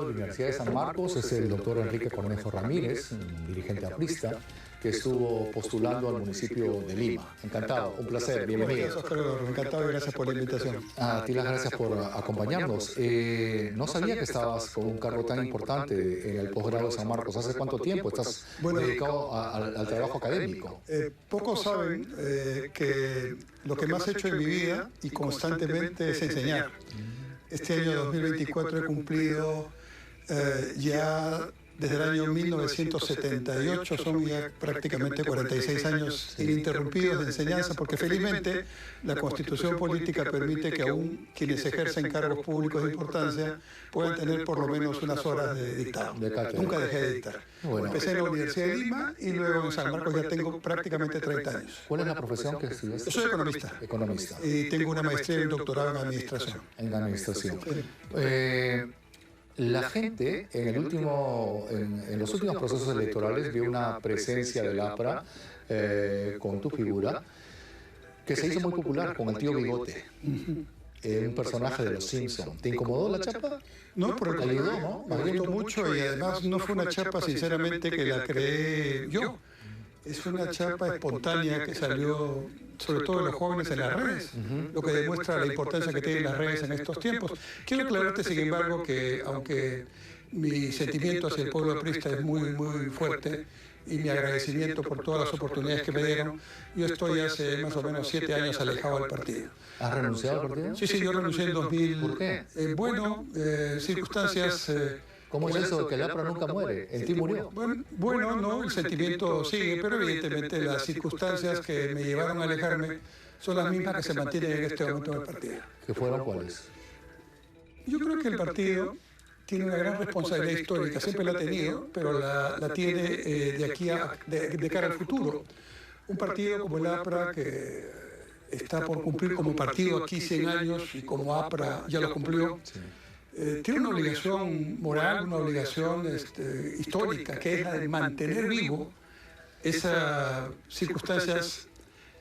de la Universidad de San Marcos es el doctor Enrique Cornejo Ramírez, un dirigente aprista, que estuvo postulando al municipio de Lima. Encantado, un placer, bienvenido. Gracias, Oscar, encantado y gracias por la invitación. A ti las gracias por acompañarnos. No sabía que estabas con un cargo tan importante en el posgrado de San Marcos. ¿Hace cuánto tiempo estás dedicado al trabajo académico? Pocos saben que lo que más he hecho en mi vida y constantemente es enseñar. Este año 2024 he cumplido ya desde el año 1978, son ya prácticamente 46 años ininterrumpidos de enseñanza, porque felizmente la Constitución política permite que aún quienes ejercen cargos públicos de importancia puedan tener por lo menos unas horas de dictado. Nunca dejé de dictar. Bueno. Empecé en la Universidad de Lima y luego en San Marcos ya tengo prácticamente 30 años. ¿Cuál es la profesión que estudiaste? Yo soy economista. Economista. Y tengo una maestría y un doctorado en administración. En administración. La gente en los últimos procesos electorales vio una presencia del APRA con tu figura que se hizo muy popular con el tío Bigote, un personaje de los Simpson. ¿Te incomodó la chapa? No, porque ¿Te ayudó, no? Me ayudó mucho y además no fue una chapa sinceramente que la creé yo. Es una chapa espontánea que salió, sobre todo de los jóvenes, en las redes, lo que demuestra la importancia que tienen las redes en estos tiempos. Quiero aclararte, sin embargo, que aunque mi sentimiento hacia el pueblo aprista es muy, muy fuerte y mi agradecimiento por todas las oportunidades que me dieron, yo estoy hace más o menos 7 años alejado del partido. ¿Has renunciado al partido? Sí, yo renuncié en 2000. ¿Por qué? Circunstancias... ¿Cómo es eso que el APRA nunca muere? ¿El ti murió? Bueno, no, el sentimiento sigue, pero evidentemente las circunstancias que me llevaron a alejarme son las mismas que se mantienen en este momento en el partido. ¿Qué fueron cuáles? Yo creo que el partido tiene una gran responsabilidad histórica, siempre la ha tenido, pero la tiene de cara al futuro. Un partido como el APRA, que está por cumplir como partido aquí 100 años y como APRA ya lo cumplió, tiene una obligación moral, una obligación histórica, que es la de mantener vivo esas circunstancias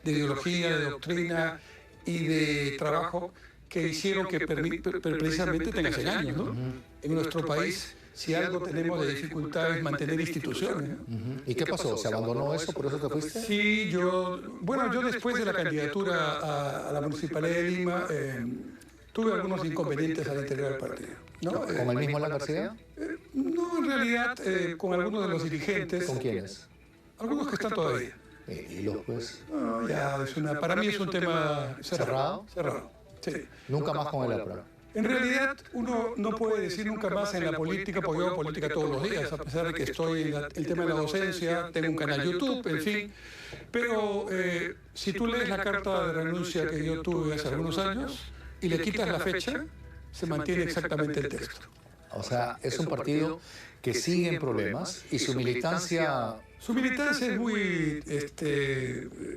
de ideología, de doctrina y de trabajo que hicieron que precisamente tenga 100 años, ¿no? En nuestro país, si algo tenemos de dificultad es mantener instituciones, ¿no? ¿Y qué pasó? ¿Se abandonó eso? ¿Por eso te fuiste? Sí, yo después de la candidatura a la Municipalidad de Lima, tuve algunos inconvenientes al interior del partido, ¿no? ¿Con el mismo Alan García? No, en realidad, con algunos de los dirigentes. ¿Con quiénes? Algunos que están todavía. ¿Y los pues? No, ya, para mí es un tema cerrado. Cerrado, sí. ¿Nunca más con el APRA? En realidad, uno no puede decir nunca más en la política, porque yo hago política todos los días, a pesar de que estoy en el tema de la docencia, tengo un canal YouTube, en fin. Pero si tú lees la carta de renuncia que yo tuve hace algunos años y le quitas la fecha, se mantiene exactamente el texto. O sea, es un partido que sigue en problemas y su militancia... Su militancia es muy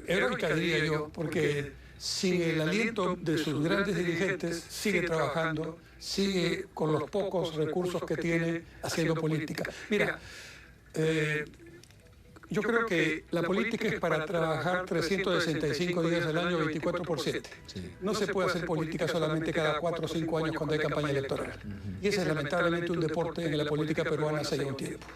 heroica, diría yo, porque sin el aliento de sus grandes dirigentes sigue trabajando, sigue con los pocos recursos que tiene haciendo política. Mira, yo creo que la política es para trabajar 365 días al año, 24/7. No se puede hacer política solamente cada 4 o 5 años cuando hay campaña electoral. Y ese es lamentablemente un deporte en la política peruana hace ya un tiempo.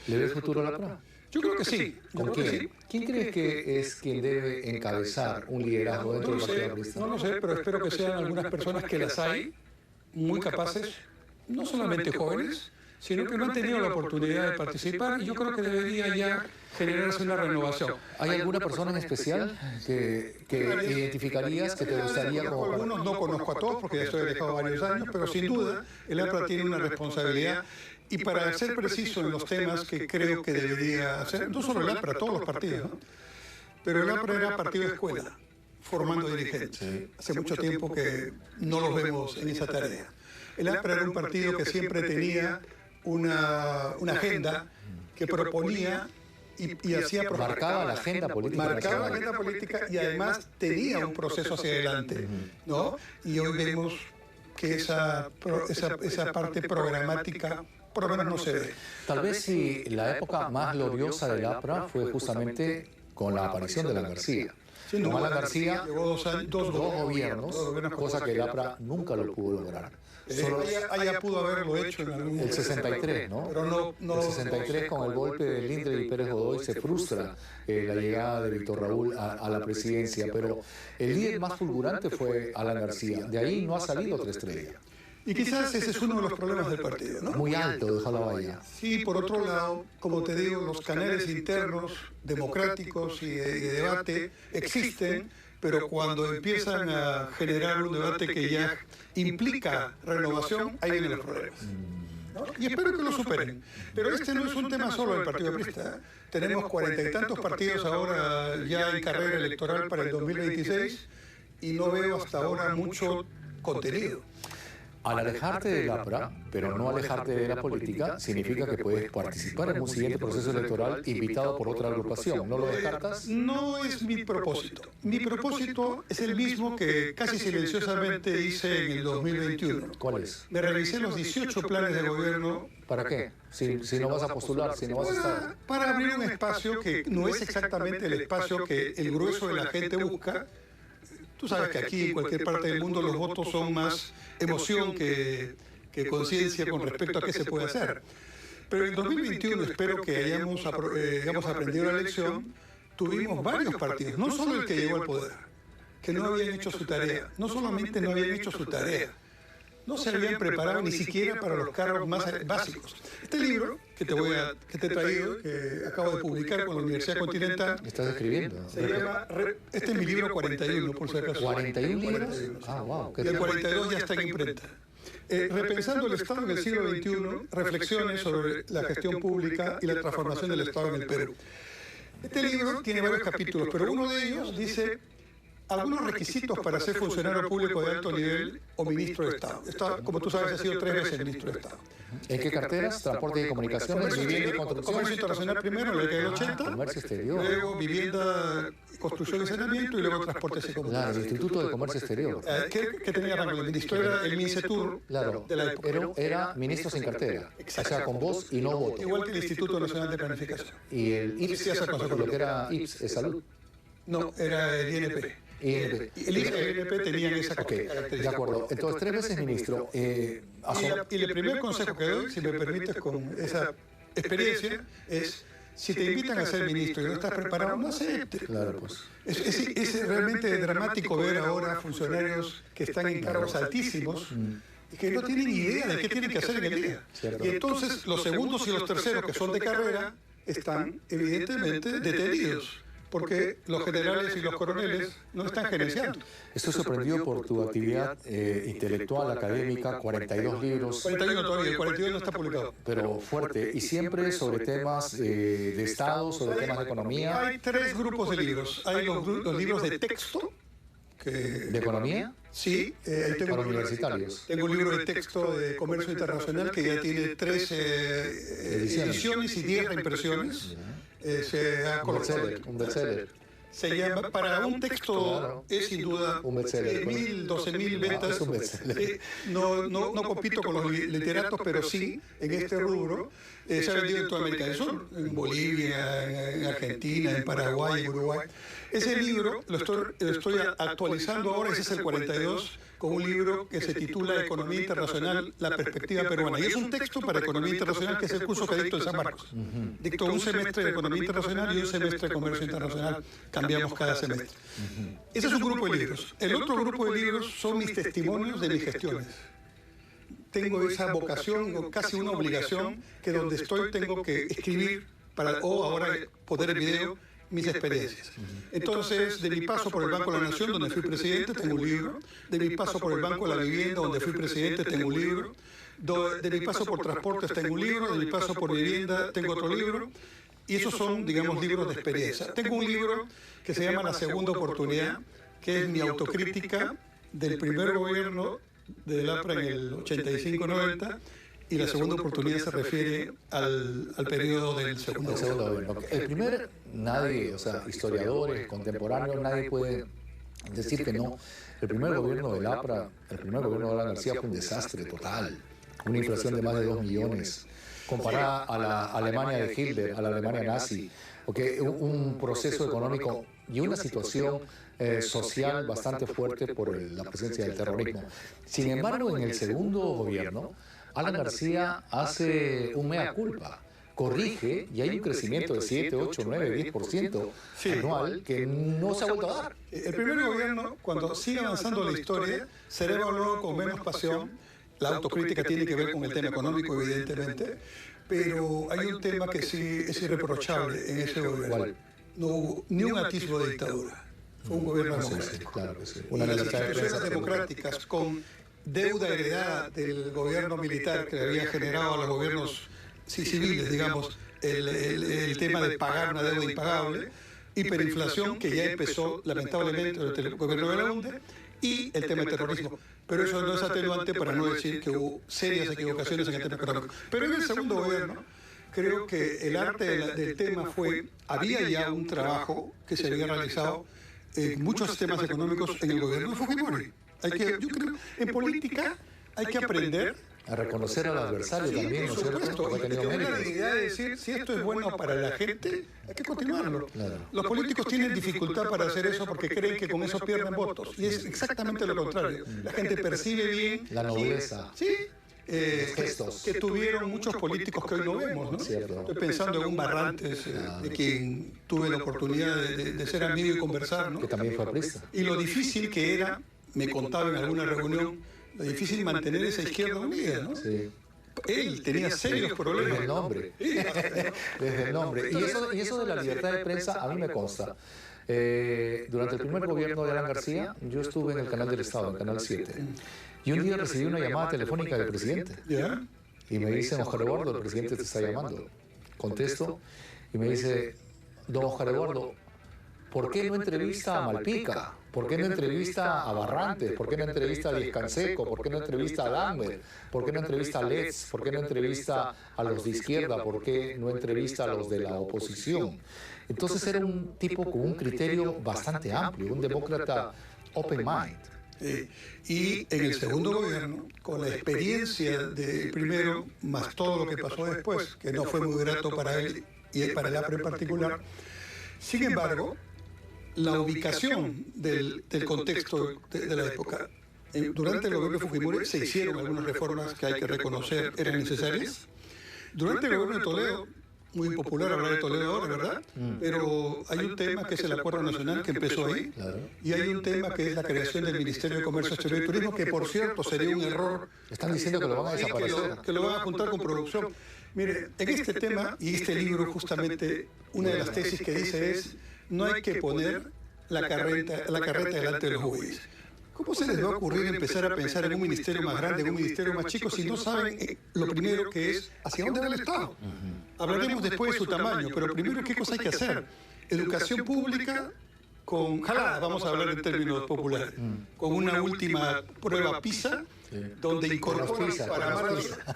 ¿Le ves futuro a la APRA? Yo creo que sí. ¿Con quién? ¿Quién crees que es quien debe encabezar un liderazgo dentro del Partido Aprista? No lo sé, pero espero que sean algunas personas que las hay, muy capaces, no solamente jóvenes, sino que no han tenido la oportunidad de participar, y yo creo que debería ya generarse una renovación. ¿Hay alguna persona en especial que identificarías, que te gustaría como... Algunos no conozco a todos porque ya estoy alejado varios años, pero sin duda el APRA tiene una responsabilidad, y para ser preciso en los temas que creo que debería hacer, no solo el APRA, todos los partidos, ¿no? Pero el APRA era partido de escuela, formando dirigentes. Hace mucho tiempo que no los vemos en esa tarea. El APRA era un partido que siempre tenía una agenda que proponía y hacía... Marcaba la agenda política. Marcaba la agenda política y además tenía un proceso hacia adelante, ¿no? Y hoy vemos que esa parte programática por lo menos no se ve. Tal vez si la época más gloriosa del APRA fue justamente con la aparición de Alan García. Sí, Con Alan García, llevó dos gobiernos, cosa que el APRA nunca lo pudo lograr. Allá pudo haberlo hecho en algún momento. El 63, ¿no? Pero no el 63, con el golpe de Lindgren y Pérez Godoy, se frustra la llegada de Víctor Raúl a la presidencia, pero el líder más fulgurante fue Alan García. De ahí no ha salido otra estrella. Y quizás ese es uno de los problemas del partido, ¿no? Muy alto dejó la valla. Sí, por otro lado, como te digo, los canales internos democráticos y de debate existen, pero cuando empiezan a generar un debate que ya implica renovación, ahí vienen los problemas, ¿no? Y espero que lo superen. Pero este no es un tema solo del Partido Aprista. Tenemos 40 y tantos partidos ahora ya en carrera electoral para el 2026 y no veo hasta ahora mucho contenido. Al alejarte del APRA, pero no alejarte de la política, significa que puedes participar en un siguiente proceso electoral invitado por otra agrupación. ¿No lo descartas? No es mi propósito. Mi propósito es el mismo que casi silenciosamente hice en el 2021. ¿Cuál es? Me revisé los 18 planes de gobierno. ¿Para qué? Si no vas a postular, si no vas a estar... Para abrir un espacio que no es exactamente el espacio que el grueso de la gente busca. Tú sabes que aquí, en cualquier parte del mundo, los votos son más emoción que conciencia con respecto a qué se puede hacer. Pero en 2021 espero que hayamos aprendido la lección. Tuvimos varios partidos, no solo el que llegó al poder, que no habían hecho su tarea. No solamente no habían hecho su tarea, no se habían preparado ni siquiera para los cargos más básicos. Este libro que te he traído, que acabo de publicar con la Universidad Continental... ¿Estás escribiendo? Se llama... Este es mi libro 41, por si acaso. ¿41 libros? Ah, wow. Y el 42 ya está en imprenta. Repensando el Estado en el siglo XXI, reflexiones sobre la gestión pública y la transformación del Estado en el Perú. Este libro tiene varios capítulos, pero uno de ellos dice algunos requisitos para ser funcionario público de alto nivel o ministro de Estado. Como tú sabes, ha sido 3 veces ministro de Estado. ¿En qué carteras? Transporte y comunicaciones, vivienda y construcción. Comercio internacional primero, en la década del 80. Comercio exterior. Luego vivienda, construcción y saneamiento y luego transportes y comunicaciones. Claro, el Instituto de Comercio Exterior. ¿Qué tenía rango? El ministro era el MINCETUR de la época. Era ministro sin cartera. O sea, con voz y no voto. Igual que el Instituto Nacional de Planificación. Y el IPS, lo que era IPS, es salud. No, era el INP. El INP tenían esa característica. De acuerdo. Entonces, 3 veces ministro. Y el primer consejo que doy, si me permites, con esa experiencia, es: si te invitan a ser ministro y no estás preparado, no aceptes. Claro, pues. Es realmente dramático ver ahora funcionarios que están en cargos altísimos y que no tienen idea de qué tienen que hacer en el día. Y entonces los segundos y los terceros, que son de carrera, están evidentemente detenidos, porque los generales y los coroneles no están gerenciando. Estoy sorprendido por tu actividad intelectual, académica, 42 libros. 41 todavía, el 42 no está publicado. Pero fuerte, y siempre sobre temas de Estado, sobre temas de economía. Hay 3 grupos de libros. Hay los libros de texto. ¿De economía? Sí. Para universitarios. Tengo un libro de texto de comercio internacional que ya tiene 3 ediciones y 10 reimpresiones. Un bestseller. Se llama, para un texto, claro, es sin duda 10.000, 12.000 ventas. No compito con los literatos, pero sí en este rubro. Se ha vendido en toda América del Sur, en Bolivia, en Argentina, en Paraguay, en Uruguay. Ese libro lo estoy actualizando ahora, ese es el 42, con un libro que se titula Economía Internacional, la perspectiva peruana. Y es un texto para Economía Internacional, que es el curso que dicto en San Marcos. Dicto un semestre de Economía Internacional y un semestre de Comercio Internacional. Cambiamos cada semestre. Ese es un grupo de libros. El otro grupo de libros son mis testimonios de mis gestiones. Tengo esa vocación, casi una obligación, que donde estoy tengo que escribir o ahora poner en video mis experiencias. Entonces, de mi paso por el Banco de la Nación, donde fui presidente, tengo un libro. De mi paso por el Banco de la Vivienda, donde fui presidente, tengo un libro. De mi paso por transportes, tengo un libro. De mi paso por vivienda, tengo otro libro. Y esos son, digamos, libros de experiencia. Tengo un libro que se llama La Segunda Oportunidad, que es mi autocrítica del primer gobierno del APRA en el 85-90, y la segunda oportunidad se refiere al periodo del segundo gobierno. El primer, nadie, o sea, historiadores, contemporáneos, nadie puede decir que no. El primer gobierno del APRA, el primer gobierno de Alan García fue un desastre total. Una inflación de más de 2 millones, comparada a la Alemania de Hitler, a la Alemania nazi. Porque un proceso económico y una situación social bastante fuerte por la presencia del terrorismo. Sin embargo, en el segundo gobierno, Alan García hace un mea culpa, corrige y hay un crecimiento de 7, 8, 9, 10% anual que no se ha vuelto a dar. El primer gobierno, cuando sigue avanzando la historia, será evaluado con menos pasión. La autocrítica tiene que ver con el tema económico, evidentemente, pero hay un tema que sí es irreprochable en ese gobierno. ¿Cuál? No hubo ni un atisbo de dictadura. Fue un gobierno democrático. Claro que sí. Una de las instituciones democráticas con deuda heredada del gobierno militar que había generado a los gobiernos civiles, digamos, el tema de pagar una deuda impagable, hiperinflación que ya empezó lamentablemente durante el gobierno de Belaúnde, y el tema del terrorismo. Pero eso no es atenuante para no decir que hubo serias equivocaciones en el tema económico. Pero en el segundo gobierno, creo que el arte del tema había ya un trabajo que se había realizado en muchos temas económicos en el gobierno de Fujimori. Yo creo, en política hay que aprender a reconocer al adversario también, ¿no es cierto? Y tener la dignidad de decir, si esto es bueno para la gente, hay que continuarlo. Claro. Los políticos tienen dificultad para hacer eso porque creen que con eso pierden votos. Y es exactamente lo contrario. La gente percibe bien la nobleza. Gestos que tuvieron muchos políticos que hoy no vemos, ¿no? Cierto. Estoy pensando en un Barrantes, de quien tuve la oportunidad de ser amigo y conversar, ¿no? Que también fue aprista. Y lo difícil que era, me contaba en alguna reunión, lo difícil mantener esa izquierda unida, ¿no? Sí. Él tenía serios problemas. Desde el nombre. Desde el nombre. Y eso de la libertad de prensa a mí me consta. Durante el primer gobierno de Alan García, yo estuve en el canal del Estado, en Canal 7. Y un día recibí una llamada telefónica del presidente. ¿Ya? Y me dicen, Oscar Eduardo, el presidente te está llamando. Contesto y me dice, don Oscar Eduardo, ¿por qué no entrevista a Malpica? ¿Por qué no entrevista a Barrantes? ¿Por qué no entrevista a Diez Canseco? ¿Por qué no entrevista a Dahmer? ¿Por qué no entrevista a Letts? ¿Por qué no entrevista a los de izquierda? ¿Por qué no entrevista a los de la oposición? Entonces era un tipo con un criterio bastante amplio, un demócrata open mind. Y en el segundo gobierno, con la experiencia del primero, más todo lo que pasó después, que no fue muy grato para él y para el APRA en particular, sin embargo, la ubicación del contexto de la época. Durante el gobierno de Fujimori se hicieron algunas reformas que hay que reconocer eran necesarias. Durante el gobierno de Toledo, muy popular hablar de Toledo ahora, ¿verdad? Pero hay un tema que es el Acuerdo Nacional que empezó ahí, y hay un tema que es la creación del Ministerio de Comercio Exterior y Turismo, que por cierto sería un error. Están diciendo que lo van a desaparecer. Que lo van a juntar con producción. Mire, en este tema, y este libro justamente, una de las tesis que dice es, no hay que poner la carreta delante de los bueyes. ¿Cómo se les va a ocurrir empezar a pensar en un ministerio más grande, en un ministerio más chico, si no saben lo primero que es hacia dónde va el Estado? Hablaremos después de su tamaño, pero primero, ¿qué cosa hay que hacer? Educación pública con jalada, vamos a hablar en términos populares, con una última prueba PISA, donde incorporan,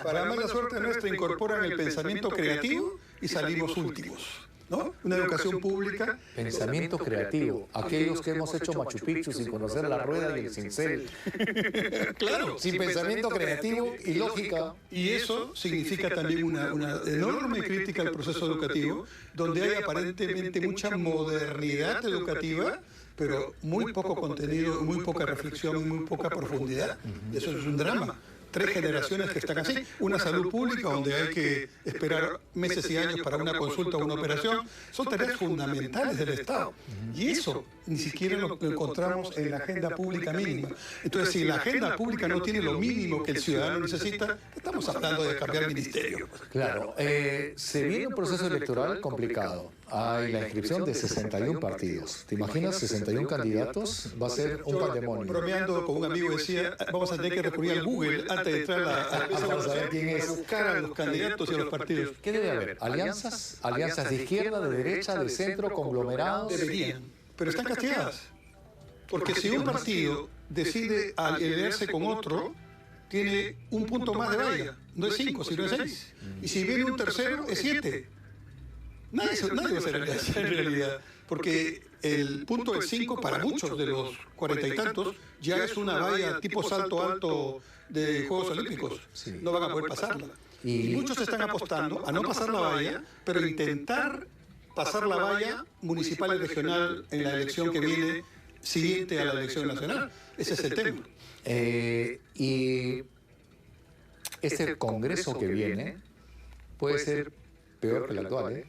para mala suerte nuestra, incorporan el pensamiento creativo y salimos últimos, ¿no? Una educación pública. Pensamiento creativo. Aquellos que hemos hecho Machu Picchu sin conocer la rueda y el cincel. Claro. Sin pensamiento creativo y lógica. Y eso significa también una enorme crítica al proceso educativo, donde hay aparentemente mucha modernidad educativa, pero muy poco contenido, muy poca reflexión y muy poca profundidad. Y eso es un drama. 3 generaciones que están así, una salud pública donde hay que esperar meses y años para una consulta o una operación, son tareas fundamentales del Estado. Y eso ni siquiera lo encontramos en la agenda pública mínima. Entonces, si la agenda pública no tiene lo mínimo que el ciudadano necesita, estamos hablando de cambiar ministerio. Claro, se viene un proceso electoral complicado. Hay la inscripción de 61 partidos. ¿Te imaginas 61 candidatos? Va a ser un pandemonio. Bromeando con un amigo decía, vamos a tener que recurrir al Google antes de entrar a saber quién es, buscar a los candidatos y a los partidos. ¿Qué debe haber? ¿Alianzas? ¿Alianzas de izquierda, de derecha, de centro, conglomerados? Deberían, pero están castigadas. Porque si un partido decide aliarse con otro, tiene un punto más de valla. No es 5, sino es 6. Y si viene un tercero, es 7. Nadie va a ser alianza en realidad, porque el punto del 5 para muchos de los 40 y tantos ya es una valla tipo salto alto de Juegos Olímpicos. Sí. No van a poder pasarla. Y muchos están apostando a no pasar la valla, pero intentar pasar la valla municipal y regional en la elección que viene siguiente a la elección nacional. Ese es el tema. Y este Congreso que viene puede ser peor que el actual, ¿eh?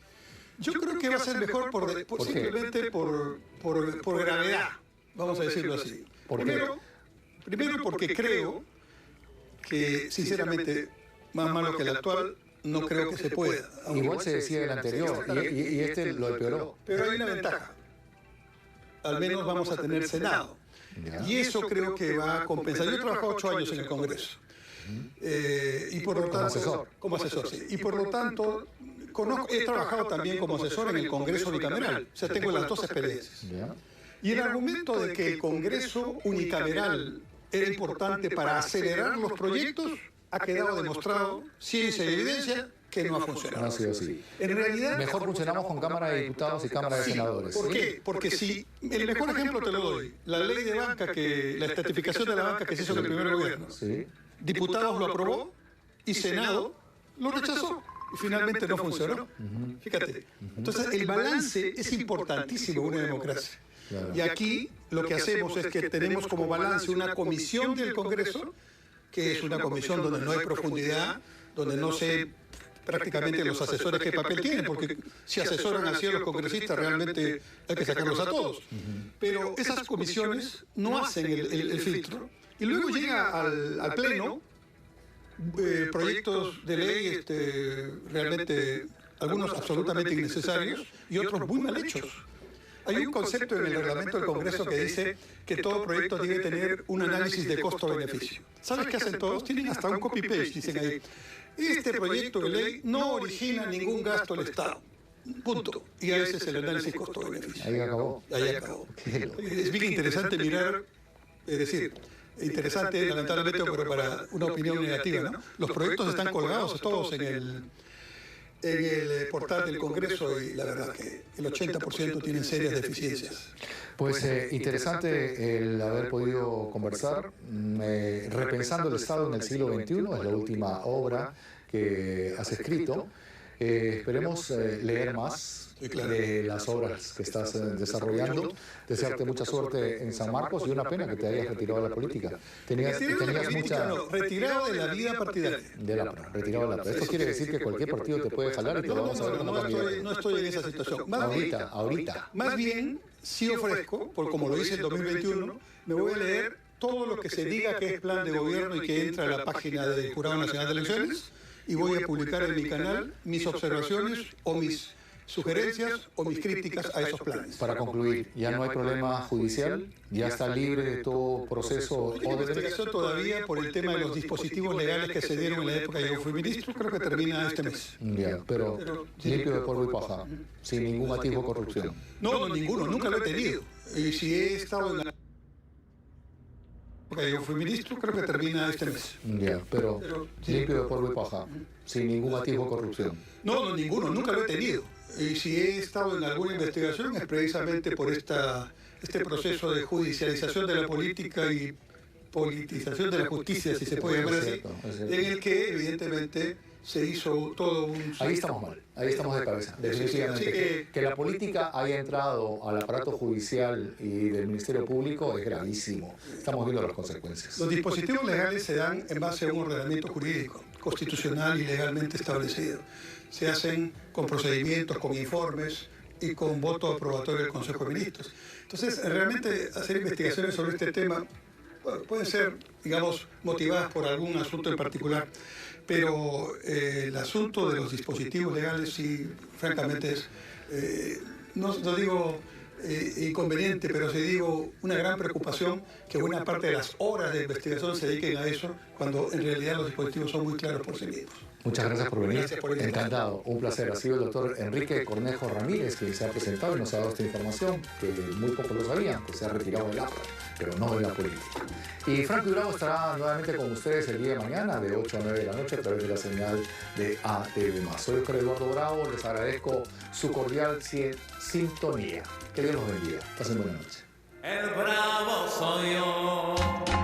Yo creo que va a ser mejor simplemente por gravedad, vamos a decirlo así. Primero porque creo que, sinceramente, más malo que el actual, no creo que se pueda. Igual se decía del anterior, y este lo empeoró. Pero hay una ventaja. Al menos vamos a tener Senado. Y eso creo que va a compensar. Yo he trabajado 8 años en el Congreso. Y por lo tanto, como asesor, sí. Y por lo tanto, he trabajado también como asesor en el Congreso bicameral. O sea, tengo las dos experiencias. Y el argumento de que el Congreso unicameral era importante para acelerar los proyectos ha quedado demostrado, ciencia y evidencia, que no ha funcionado. No ha sido así. En realidad, mejor funcionamos con Cámara de Diputados y Cámara de Senadores. ¿Por qué? Porque si, el mejor ejemplo te lo doy, la ley de banca, la estatificación de la banca que se hizo en el primer gobierno, diputados lo aprobó y Senado lo rechazó. Y finalmente no funcionó. Fíjate. Entonces, el balance es importantísimo en una democracia. Y aquí lo que hacemos es que tenemos como balance una comisión del Congreso, que es una comisión donde no hay profundidad, donde no sé prácticamente los asesores qué papel tienen, porque si asesoran así a los congresistas realmente hay que sacarlos a todos. Pero esas comisiones no hacen el filtro. Y luego llega al Pleno proyectos de ley realmente, algunos absolutamente innecesarios y otros muy mal hechos. Hay un concepto en el reglamento del Congreso que dice que todo proyecto debe tener un análisis de costo-beneficio. ¿Sabes qué hacen todos? Tienen hasta un copy-paste, dicen ahí. Este proyecto de ley no origina ningún gasto al Estado. Punto. Y a ese es el análisis costo-beneficio. Ahí acabó. Ahí acabó. Es bien interesante mirar, es decir, interesante, lamentablemente, pero para una opinión negativa, ¿no? Los proyectos están colgados todos en el portal del Congreso y la verdad que el 80% tienen serias deficiencias. Pues interesante el haber podido conversar. Repensando el Estado en el siglo XXI, es la última obra que has escrito. Esperemos leer más de las obras que estás desarrollando. Desearte mucha suerte en San Marcos y una pena que te hayas retirado de la política. Tenías mucha... No, retirado de la vida partidaria. Retirado de la... Esto quiere decir que cualquier partido te puede jalar y te lo vamos a ver como candidato. No estoy en esa situación. Ahorita. Más bien, sí ofrezco, como lo hice en 2021, me voy a leer todo lo que se diga que es plan de gobierno y que entra a la página del Jurado Nacional de Elecciones y voy a publicar en mi canal mis observaciones o mis sugerencias o mis críticas a esos planes. Para concluir, ya no hay problema judicial, ya está libre de todo proceso. Hay investigación todavía por el tema de los dispositivos legales que se dieron en la época que yo fui ministro, creo que termina este mes. Ya, pero limpio de polvo y paja, sin ningún atisbo de corrupción. No, ninguno, nunca lo he tenido. Y si he estado en la época que yo fui ministro, creo que termina este mes. Ya, pero limpio de polvo y paja, sin ningún atisbo de corrupción. No, ninguno, nunca lo he tenido. Y si he estado en alguna investigación es precisamente por este proceso de judicialización de la política y politización de la justicia, si se puede llamar así, en el que evidentemente se hizo todo un... Ahí estamos mal, ahí estamos de cabeza, definitivamente. Que la política haya entrado al aparato judicial y del Ministerio Público es gravísimo. Estamos viendo las consecuencias. Los dispositivos legales se dan en base a un ordenamiento jurídico, constitucional y legalmente establecido. Se hacen con procedimientos, con informes y con voto aprobatorio del Consejo de Ministros. Entonces, realmente hacer investigaciones sobre este tema pueden ser, digamos, motivadas por algún asunto en particular, pero el asunto de los dispositivos legales sí, francamente, es, no digo inconveniente, pero sí digo una gran preocupación que buena parte de las horas de investigación se dediquen a eso, cuando en realidad los dispositivos son muy claros por sí mismos. Muchas gracias por venir. Encantado, un placer. Ha sido el doctor Enrique Cornejo Ramírez quien se ha presentado y nos ha dado esta información que muy pocos lo sabían, que se ha retirado del APRA, pero no de la política. Y Franco Bravo estará nuevamente con ustedes el día de mañana de 8 a 9 de la noche a través de la señal de ATV+. Soy Oscar Eduardo Bravo, les agradezco su cordial sintonía. Que Dios los bendiga. Pasen buena noche. El bravo soy yo.